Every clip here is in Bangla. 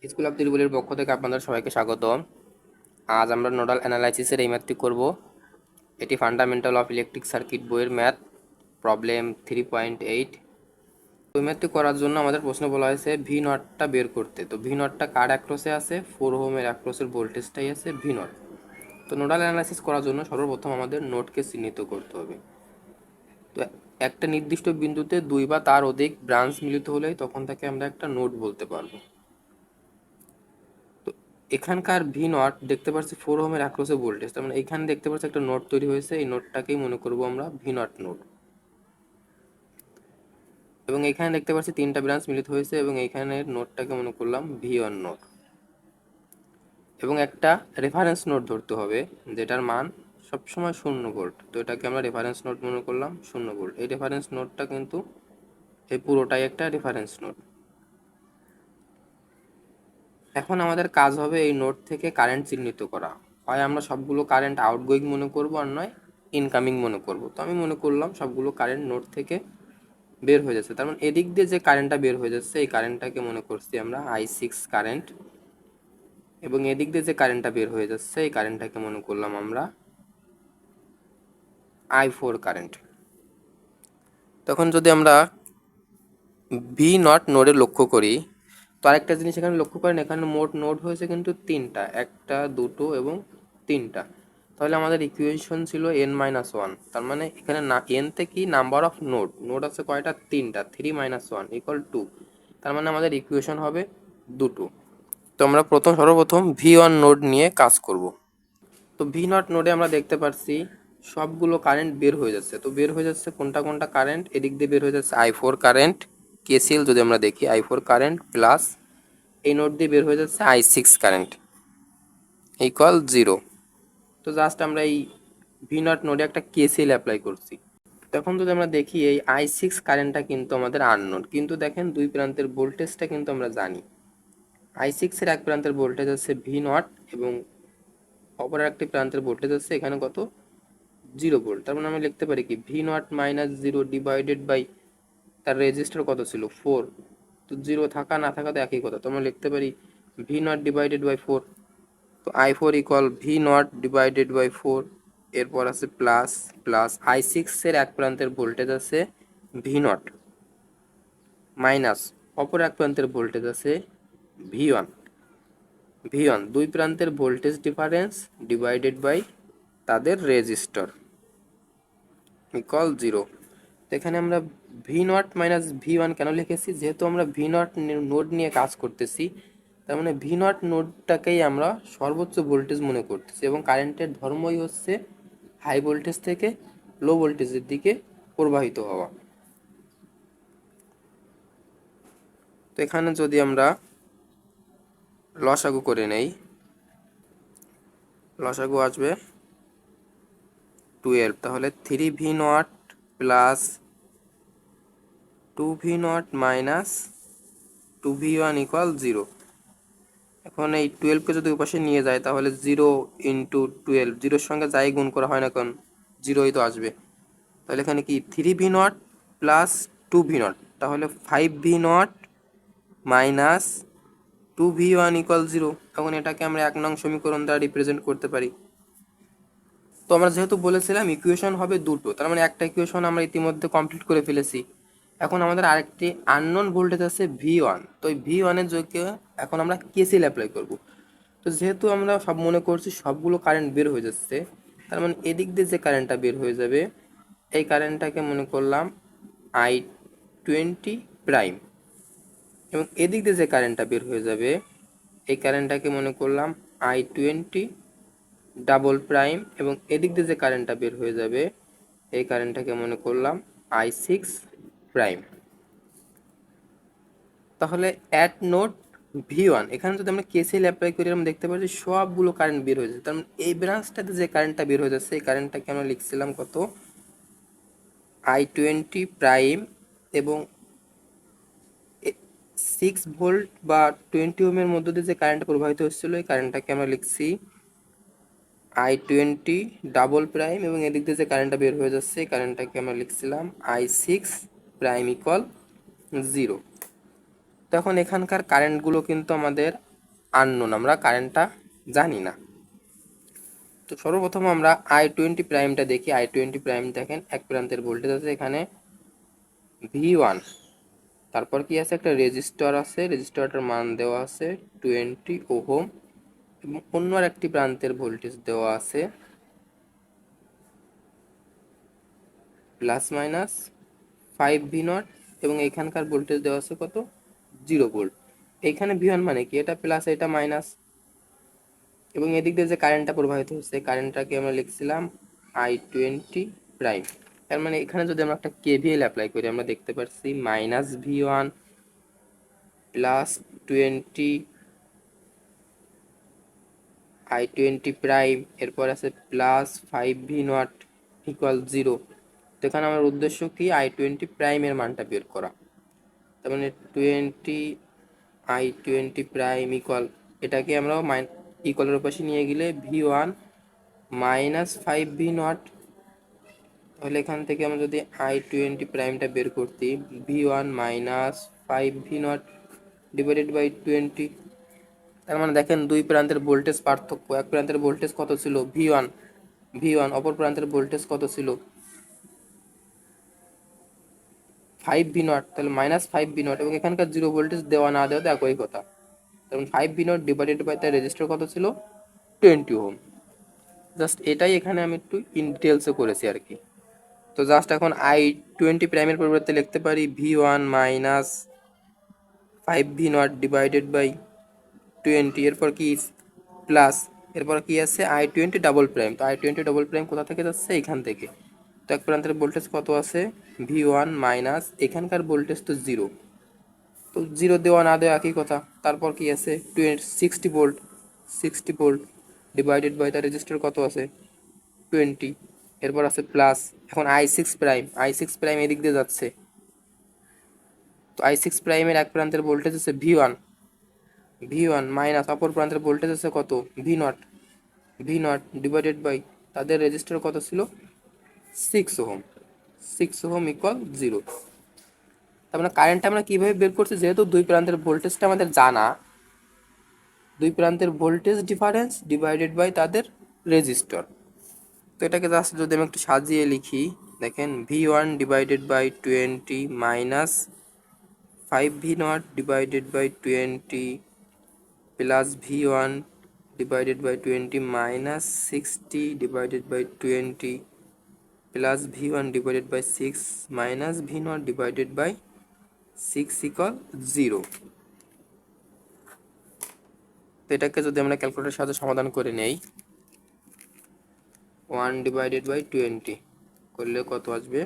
স্কুল অফ ত্রিপুরের পক্ষ থেকে আপনাদের সবাইকে স্বাগত। আজ আমরা নোডাল অ্যানালাইসিসের এই ম্যাথটি করব। এটি ফান্ডামেন্টাল অফ ইলেকট্রিক সার্কিট বইয়ের ম্যাথ, প্রবলেম 3.8। ওই ম্যাথটি করার জন্য আমাদের প্রশ্ন বলা হয়েছে ভি নটটা বের করতে। তো ভি নটটা কার অ্যাক্রসে আছে? 4 ওহমের অ্যাক্রসের ভোল্টেজটাই আছে ভি নট। তো নোডাল অ্যানালাইসিস করার জন্য সর্বপ্রথম আমাদের নোডকে চিহ্নিত করতে হবে। তো একটা নির্দিষ্ট বিন্দুতে দুই বা তার অধিক ব্রাঞ্চ মিলিত হলেই তখন তাকে আমরা একটা নোড বলতে পারবো। তো এখানকার ভি নট দেখতে পাচ্ছি 4 ওহমের অ্যাক্রসে ভোল্টেজ, তার মানে এখানে দেখতে পাচ্ছি একটা নোড তৈরি হয়েছে। এই নোডটাকেই মনে করব আমরা ভি নট নোড। এবং এখানে দেখতে পাচ্ছি তিনটা ব্রাঞ্চ মিলিত হয়েছে এবং এইখানের নোডটাকে মনে করলাম ভি ওয়ান নোড। এবং একটা রেফারেন্স নোড ধরতে হবে যেটার মান সবসময় 0 ভোল্ট। তো এটাকে আমরা রেফারেন্স নোড মনে করলাম 0 ভোল্ট। এই রেফারেন্স নোডটা কিন্তু এই পুরোটাই একটা রেফারেন্স নোড। এখন আমাদের কাজ হবে এই নোড থেকে কারেন্ট চিহ্নিত করা। হয় আমরা সবগুলো কারেন্ট আউটগোয়িং মনে করব, আর নয় ইনকামিং মনে করব। তো আমি মনে করলাম সবগুলো কারেন্ট নোড থেকে বের হয়ে যাচ্ছে, তার মানে এদিক দিয়ে যে কারেন্টটা বের হয়ে যাচ্ছে এই কারেন্টটাকে মনে করছি আমরা I6 কারেন্ট, এবং এদিক দিয়ে যে কারেন্টটা বের হয়ে যাচ্ছে এই কারেন্টটাকে মনে করলাম আমরা I4 কারেন্ট। তখন যদি আমরা ভি নট নোডে লক্ষ্য করি, তো আরেকটা জিনিস এখানে লক্ষ্য করেন, এখানে মোট নোড হয়েছে কিন্তু তিনটা, একটা দুটো এবং তিনটা। তাহলে আমাদের ইকুয়েশন ছিল n-1, তার মানে এখানে না n থেকে নাম্বার অফ নোড, নোড আছে কয়টা? তিনটা। 3-1 = 2, তার মানে আমাদের ইকুয়েশন হবে দুটো। তো আমরা সর্বপ্রথম ভি1 নোড নিয়ে কাজ করব। তো ভি নট নোডে আমরা দেখতে পাচ্ছি সবগুলো কারেন্ট বের হয়ে যাচ্ছে। তো বের হয়ে যাচ্ছে কোনটা কোনটা কারেন্ট? এদিক দিয়ে বের হয়ে যাচ্ছে I4 কারেন্ট, কেসিএল যদি আমরা দেখি I4 কারেন্ট প্লাস এই নোড দিয়ে বের হয়ে যাচ্ছে I6 কারেন্ট = 0। তো জাস্ট আমরা এই ভি নট নোডে একটা কেসিএল অ্যাপ্লাই করছি। তখন যদি আমরা দেখি এই I6 কারেন্টটা কিন্তু আমাদের আননোন, কিন্তু দেখেন দুই প্রান্তের ভোল্টেজটা কিন্তু আমরা জানি। I6 এর এক প্রান্তের ভোল্টেজ আছে ভি নট এবং অপর একটি প্রান্তের ভোল্টেজ আছে এখানে কত? 0 ভোল্ট। তার মানে আমি লিখতে পারি কি V naught minus 0 divided by তার রেজিস্টার কত ছিল? 4। তো 0 থাকা না থাকা তো একই কথা, তো আমরা লিখতে পারি ভি নট ডিভাইডেড বাই 4। তো I4 V naught divided by 4। এরপর আছে প্লাস প্লাস I6 এর এক প্রান্তের ভোল্টেজ আছে ভি নট মাইনাস অপর এক প্রান্তের ভোল্টেজ আছে ভি ওয়ান। ভি ওয়ান দুই প্রান্তের ভোল্টেজ ডিফারেন্স ডিভাইডেড বাই তাদের রেজিস্টার = 0। তো এখানে আমরা V naught minus V one কেন লিখেছি? যেহেতু আমরা ভি নট নোড নিয়ে কাজ করতেছি, তার মানে ভি নট নোডটাকেই আমরা সর্বোচ্চ ভোল্টেজ মনে করতেছি এবং কারেন্টের ধর্মই হচ্ছে হাই ভোল্টেজ থেকে লো ভোল্টেজের দিকে প্রবাহিত হওয়া। তো এখানে যদি আমরা লসাগু করে নেই, লসাগু আসবে 12। তাহলে 3v0 plus 2v0 minus 2v1 = 0। এখন এই 12কে যদি ওপাশে নিয়ে যায় তাহলে 0 × 12, 0-এর সঙ্গে যাই গুণ করা হয় না কারণ 0ই তো আসবে। তাহলে এখানে কি 3v0 প্লাস 2v0, তাহলে 5v0 মাইনাস 2v1 = 0। এখন এটাকে আমরা 1 নং সমীকরণ দ্বারা রিপ্রেজেন্ট করতে পারি। তো আমরা যেহেতু বলেছিলাম ইকুয়েশন হবে দুটো, তার মানে একটা ইকুয়েশন আমরা ইতিমধ্যে কমপ্লিট করে ফেলেছি। এখন আমাদের আরেকটি আননোন ভোল্টেজ আছে ভি ওয়ান। তো এই ভি ওয়ানের যোগ্যে এখন আমরা কেসিএল অ্যাপ্লাই করব। তো যেহেতু আমরা সব মনে করছি সবগুলো কারেন্ট বের হয়ে যাচ্ছে, তার মানে এদিক দিয়ে যে কারেন্টটা বের হয়ে যাবে এই কারেন্টটাকে মনে করলাম I20 প্রাইম, এবং এদিক দিয়ে যে কারেন্টটা বের হয়ে যাবে এই কারেন্টটাকে মনে করলাম I20 ডাবল প্রাইম, এবং এদিক দিয়ে যে কারেন্টটা বের হয়ে যাবে এই কারেন্টটাকে মনে করলাম I6 প্রাইম। তাহলে অ্যাট নোট ভি ওয়ান, এখানে যদি আমরা কেসিএল অ্যাপ্লাই করি আমরা দেখতে পাচ্ছি সবগুলো কারেন্ট বের হয়ে যাচ্ছে। তার মানে এই ব্রাঞ্চটাতে যে কারেন্টটা বের হয়ে যাচ্ছে এই কারেন্টটাকে আমরা লিখছিলাম কত? I20 প্রাইম, এবং 6 ভোল্ট বা 20 ওহমের মধ্য দিয়ে যে কারেন্টটা প্রবাহিত হচ্ছিল এই কারেন্টটাকে আমরা লিখছি I20 ডাবল প্রাইম, এবং এদিক দিয়ে যে কারেন্টটা বের হয়ে যাচ্ছে এই কারেন্টটাকে আমরা লিখছিলাম I6 প্রাইম = 0। তখন এখানকার কারেন্টগুলো কিন্তু আমাদের আননোন, আমরা কারেন্টটা জানি না। তো সর্বপ্রথম আমরা I20 প্রাইমটা দেখি। I20 প্রাইম দেখেন এক প্রান্তের ভোল্টেজ আছে এখানে V1, তারপর কি আছে একটা রেজিস্টর আছে, রেজিস্টরটার মান দেওয়া আছে 20 ওহম, এবং অন্য আর একটি প্রান্তের ভোল্টেজ দেওয়া আছে প্লাস মাইনাস 5V0, এবং এখানকার ভোল্টেজ দেওয়া আছে কত, 0 ভোল্ট। এইখানে V1 মানে কি, এটা প্লাস এটা মাইনাস, এবং এদিক দিয়ে যে কারেন্টটা প্রবাহিত হচ্ছে কারেন্টটাকে আমরা লিখছিলাম I20 প্রাইম। তার মানে এখানে যদি আমরা একটা কেভিএল অ্যাপ্লাই করি আমরা দেখতে পাচ্ছি -V1 প্লাস 20 I20 প্রাইম, এরপর আছে প্লাস 5V0 ইকুয়াল 0। তো এখানে আমার উদ্দেশ্য কি, I20 প্রাইমের মানটা বের করা। তার মানে 20 I20 প্রাইম ইকুয়াল, এটাকে আমরা ইকুয়ালের পাশে নিয়ে গেলে V1 মাইনাস 5V0। তাহলে এখান থেকে আমরা যদি I20 প্রাইমটা বের করতে, V1 minus 5V0 divided by 20। তার মানে দেখেন দুই প্রান্তের ভোল্টেজ পার্থক্য, এক প্রান্তের ভোল্টেজ কত ছিল V1, অপর প্রান্তের ভোল্টেজ কত ছিল 5V0, তাহলে -5V0, এবং এখানকার 0 ভোল্টেজ দেওয়া না দেওয়া তো একই কথা। তখন 5V0 ডিভাইডেড বাই তার রেজিস্টার কত ছিল 20 ওহম। জাস্ট এটাই এখানে আমি একটু ইন ডিটেলসে করেছি আর কি। তো জাস্ট এখন I20 প্রাইমের পরিবর্তে লিখতে পারি V1 minus 5V0 divided by 20, এরপর কি প্লাস, এরপর কি আছে I20 ডাবল প্রাইম। তো I20 ডাবল প্রাইম কোথা থেকে যাচ্ছে, এখান থেকে। তো এক প্রান্তের ভোল্টেজ কত আছে V1 মাইনাস, এখানকার ভোল্টেজ তো 0, তো 0 দেওয়া না দেওয়া একই কথা। তারপর কি আছে 60 ভোল্ট, 60 ভোল্ট ডিভাইডেড বাই তার রেজিস্টার কত আছে 20, এরপর আছে প্লাস। এখন I6 প্রাইম এদিক দিয়ে যাচ্ছে, তো I6 প্রাইমের এক প্রান্তের ভোল্টেজ আছে V1 মাইনাস, অপর প্রান্তের ভোল্টেজ আছে কত V0 ডিভাইডেড বাই তাদের রেজিস্টার কত ছিল 6 ওহম, 6 ওহম ইকুয়াল 0। তার মানে কারেন্টটা আমরা কীভাবে বের করছি, যেহেতু দুই প্রান্তের ভোল্টেজটা আমাদের জানা, দুই প্রান্তের ভোল্টেজ ডিফারেন্স ডিভাইডেড বাই তাদের রেজিস্টর। তো এটাকে জাস্ট যদি আমি একটু সাজিয়ে লিখি, দেখেন V1 divided by 20 minus 5V0 divided by 20 plus V1 divided by 20 minus 60 divided by 20 plus V1 divided by 6 minus V0 divided by 6 equal 0। তো এটাকে যদি আমরা ক্যালকুলেটরের সাথে সমাধান করে নেই, 1 ডিভাইডেড বাই 20 করলে কত আসবে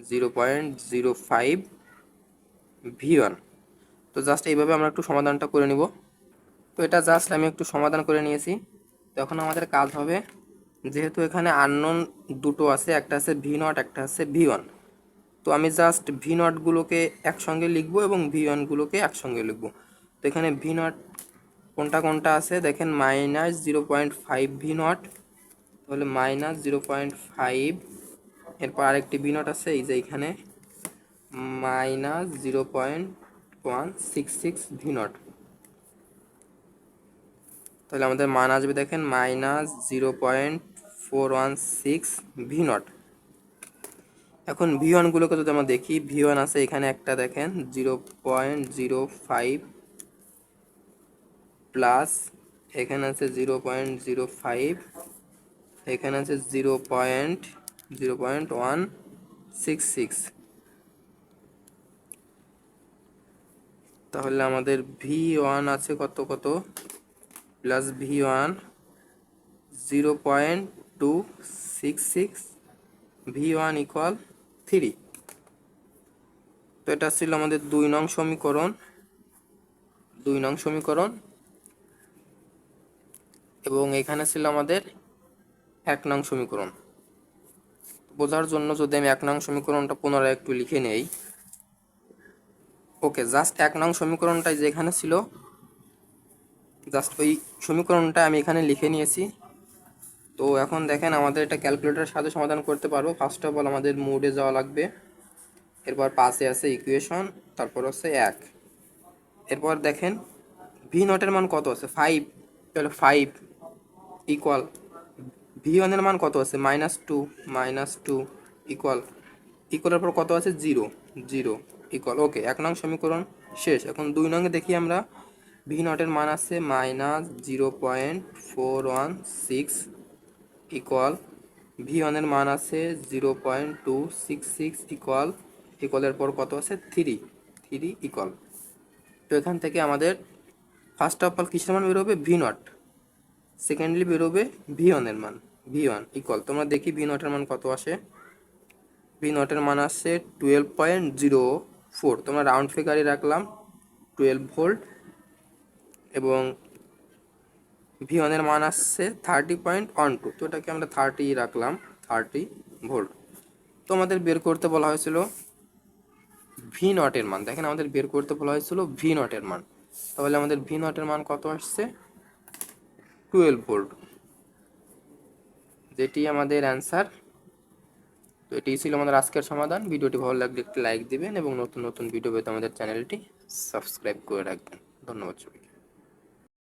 0.05 V1। তো জাস্ট এইভাবে আমরা একটু সমাধানটা করে নিব। তো এটা জাস্ট আমি একটু সমাধান করে নিয়েছি। তো এখন আমাদের কাজ হবে, যেহেতু এখানে আননোন দুটো আছে, একটা আছে V0 একটা আছে V1, তো আমি জাস্ট V0গুলোকে একসঙ্গে লিখবো এবং V1গুলোকে একসঙ্গে লিখবো। তো এখানে V0 কোনটা কোনটা আছে দেখেন, -0.5V0, তাহলে -0.5, এরপর আরেকটি V0 আছে এই যে এখানে -0.166V0, তাহলে আমাদের মান আসবে দেখেন -0.416V0। এখন V1গুলোকে যদি আমরা দেখি, V1 আছে এখানে একটা দেখেন 0.05 প্লাস, এখানে আছে 0.05, এখানে আছে 0.166, তাহলে আমাদের V1 আছে কত প্লাস V1 0.266, V1 ইকুয়াল 3। তো এটা ছিল আমাদের 2 নং সমীকরণ, এবং এখানে ছিল আমাদের 1 নং সমীকরণ। বোঝার জন্য যদি আমি 1 নং সমীকরণটা পুনরায় একটু লিখে নেই। ওকে, জাস্ট 1 নং সমীকরণটাই যেখানে ছিল জাস্ট ওই সমীকরণটা আমি এখানে লিখে নিয়েছি। তো এখন দেখেন আমাদের এটা ক্যালকুলেটরের সাথে সমাধান করতে পারবো। ফার্স্ট অফ অল আমাদের মোডে যাওয়া লাগবে, এরপর পাশে আছে ইকুয়েশন, তারপর হচ্ছে 1, এরপর দেখেন ভি নটের মান কত আছে 5, তাহলে 5 ইকুয়াল ভি ওয়ানের মান কত আছে -2 ইকুয়াল ইকুয়ালের পর কত আছে 0 0 ইকুয়াল। ওকে, 1 নং সমীকরণ শেষ। এখন 2 নংয়ে দেখি আমরা। ভি নটের মান আছে -0.416 ইকুয়াল ভি ওয়ানের মান আছে 0.266 ইকুয়াল ইকুয়ালের পর কত আছে 3 ইকুয়াল। তো এখান থেকে আমাদের ফার্স্ট অফ অল কিসের মান বেরোবে? V naught. সেকেন্ডলি বেরোবে ভি ওয়ানের মান, ভি ওয়ান ইকুয়াল। তোমরা দেখি ভি নটের মান কত আসে। ভি নটের মান আসছে 12.04। তোমরা রাউন্ড ফিগারে রাখলাম 12 ভোল্ট, এবং ভি ওয়ানের মান আসছে 30.12। তো এটাকে আমরা 30 রাখলাম, 30 ভোল্ট। তো আমাদের বের করতে বলা হয়েছিল ভি নটের মান। দেখেন আমাদের বের করতে বলা হয়েছিল ভি নটের মান। তাহলে আমাদের ভি নটের মান কত আসছে? 12 ভোল্ট, যেটি আমাদের অ্যান্সার। তো এটি ছিল আমাদের আজকের সমাধান। ভিডিওটি ভালো লাগলে একটি লাইক দিবেন এবং নতুন নতুন ভিডিও পেতে আমাদের চ্যানেলটি সাবস্ক্রাইব করে রাখবেন। ধন্যবাদ সবাইকে।